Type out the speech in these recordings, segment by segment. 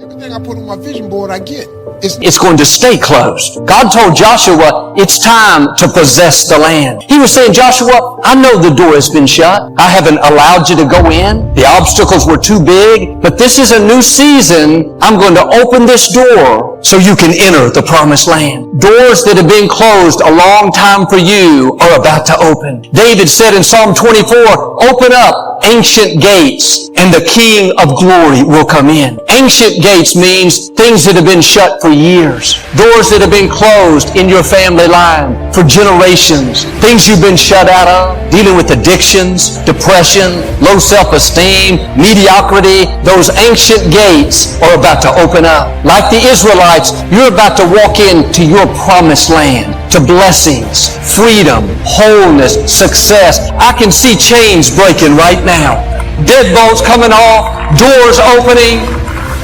Everything I put on my vision board, I get. It's going to stay closed. God told Joshua, it's time to possess the land. He was saying, Joshua, I know the door has been shut. I haven't allowed you to go in. The obstacles were too big, but this is a new season. I'm going to open this door so you can enter the promised land. Doors that have been closed a long time for you are about to open. David said in Psalm 24, open up ancient gates and the King of glory will come in. Ancient gates means things that have been shut for years. Doors that have been closed in your family line for generations. Things you've been shut out of. Dealing with addictions, depression, low self-esteem, mediocrity. Those ancient gates are about to open up. Like the Israelites, you're about to walk into your promised land. To blessings, freedom, wholeness, success. I can see chains breaking right now. Deadbolts coming off, doors opening.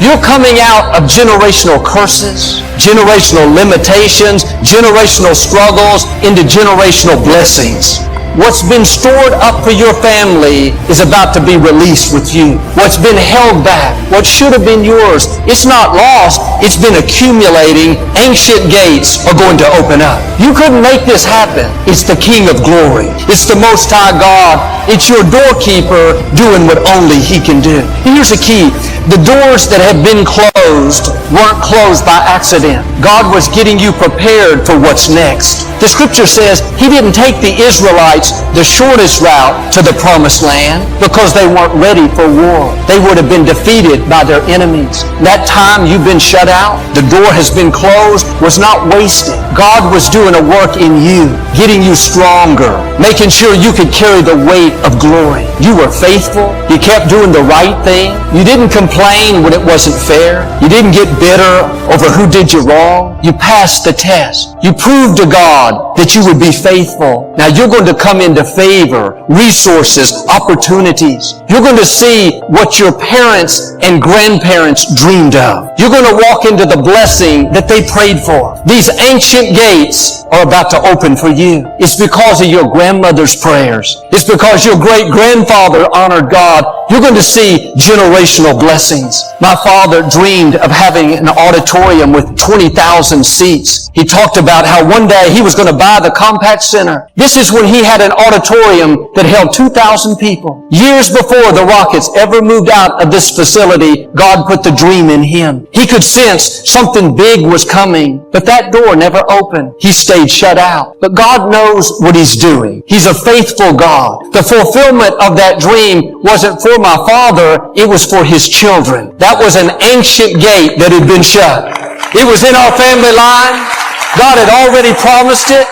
You're coming out of generational curses, generational limitations, generational struggles into generational blessings. What's been stored up for your family is about to be released with you. What's been held back, what should have been yours, it's not lost. It's been accumulating. Ancient gates are going to open up. You couldn't make this happen. It's the King of glory. It's the Most High God. It's your doorkeeper doing what only He can do. And here's the key. The doors that have been closed weren't closed by accident. God was getting you prepared for what's next. The scripture says He didn't take the Israelites the shortest route to the promised land because they weren't ready for war. They would have been defeated by their enemies. That time you've been shut out, the door has been closed, was not wasted. God was doing a work in you, getting you stronger, making sure you could carry the weight of glory. You were faithful. You kept doing the right thing. You didn't complain when it wasn't fair. You didn't get bitter over who did you wrong. You passed the test. You proved to God that you would be faithful. Now you're going to come into favor, resources, opportunities. You're going to see what your parents and grandparents dreamed of. You're going to walk into the blessing that they prayed for. These ancient gates are about to open for you. It's because of your grandmother's prayers. It's because your great-grandfather honored God. You're going to see generational blessings. My father dreamed of having an auditorium with 20,000 seats. He talked about how one day he was going to buy the Compact Center. This is when he had an auditorium that held 2,000 people. Years before the Rockets ever moved out of this facility, God put the dream in him. He could sense something big was coming, but that door never opened. He stayed shut out. But God knows what He's doing. He's a faithful God. The fulfillment of that dream wasn't for my father, it was for his children. That was an ancient gate that had been shut. It was in our family line. God had already promised it.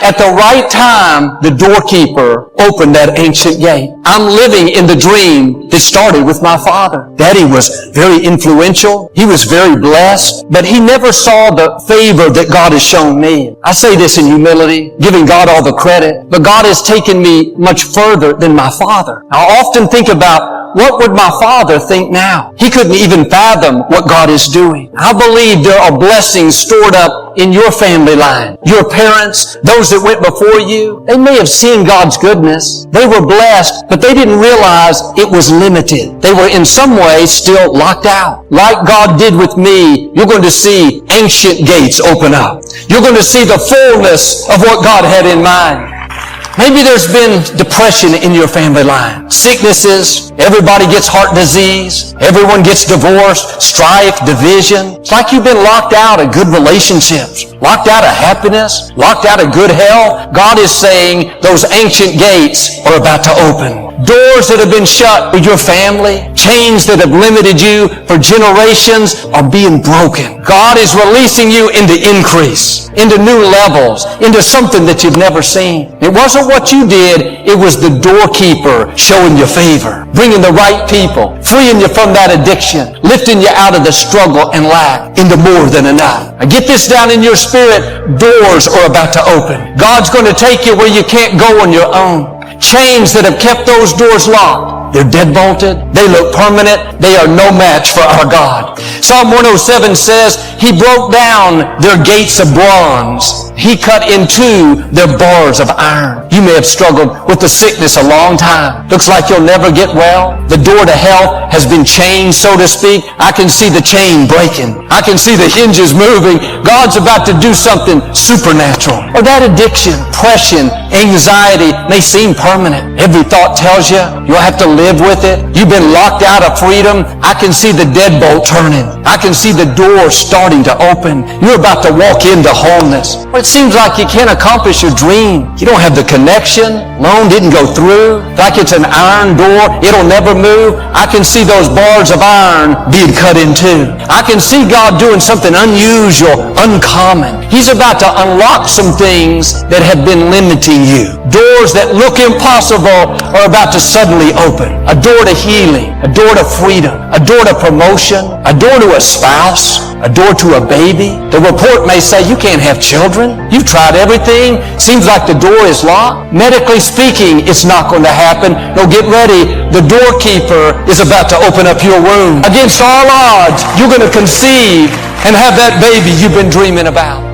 At the right time, the doorkeeper opened that ancient gate. I'm living in the dream that started with my father. Daddy was very influential. He was very blessed, but he never saw the favor that God has shown me. I say this in humility, giving God all the credit, but God has taken me much further than my father. I often think about, what would my father think now? He couldn't even fathom what God is doing. I believe there are blessings stored up in your family line. Your parents, those that went before you, they may have seen God's goodness. They were blessed, but they didn't realize it was limited. They were in some way still locked out. Like God did with me, you're going to see ancient gates open up. You're going to see the fullness of what God had in mind. Maybe there's been depression in your family line. Sicknesses. Everybody gets heart disease. Everyone gets divorced. Strife, division. It's like you've been locked out of good relationships. Locked out of happiness. Locked out of good health. God is saying those ancient gates are about to open. Doors that have been shut for your family, chains that have limited you for generations are being broken. God is releasing you into increase, into new levels, into something that you've never seen. It wasn't what you did, it was the doorkeeper showing you favor, bringing the right people, freeing you from that addiction, lifting you out of the struggle and lack into more than enough. Now get this down in your spirit, doors are about to open. God's going to take you where you can't go on your own. Chains that have kept those doors locked, they're dead-bolted, they look permanent, they are no match for our God. Psalm 107 says, He broke down their gates of bronze. He cut into their bars of iron. You may have struggled with the sickness a long time. Looks like you'll never get well. The door to hell has been chained, so to speak. I can see the chain breaking. I can see the hinges moving. God's about to do something supernatural. Or that addiction, depression, anxiety may seem permanent. Every thought tells you you'll have to live with it. You've been locked out of freedom. I can see the deadbolt turning. I can see the door starting to open. You're about to walk into wholeness. Or it seems like you can't accomplish your dream. You don't have the connection. Loan didn't go through. Like it's an iron door. It'll never move. I can see those bars of iron being cut in two. I can see God doing something unusual, uncommon. He's about to unlock some things that have been limiting you. Doors that look impossible are about to suddenly open. A door to healing, a door to freedom, a door to promotion, a door to a spouse, a door to a baby. The report may say you can't have children. You've tried everything. Seems like the door is locked. Medically speaking, it's not going to happen. No, get ready. The doorkeeper is about to open up your womb. Against all odds, you're going to conceive and have that baby you've been dreaming about.